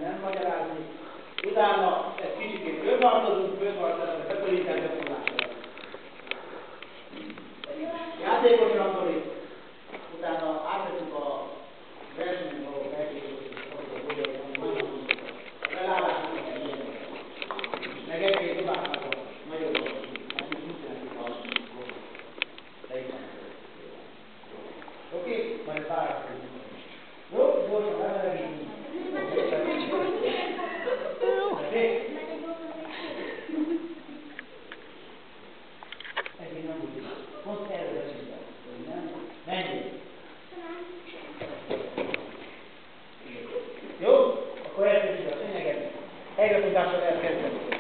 Nem magyarázni. Utána egy kicsit fölvartozunk, a kötőintel gyakorlásra. Játékos raktori. Utána átvetünk a versenyen való felkészülésre, a felállásnak a ilyen. Meg egy-két hibáknak a nagyon rossz. Nekünk nincs nekik a oké? Majd választunk. Jó? Gyorsan lemelegítünk. Ezért nem úgy. Pont erről beszéltem. Menjünk. Jó? Akkor elkezdjük a szényeget. Helyretudással elkezdjük.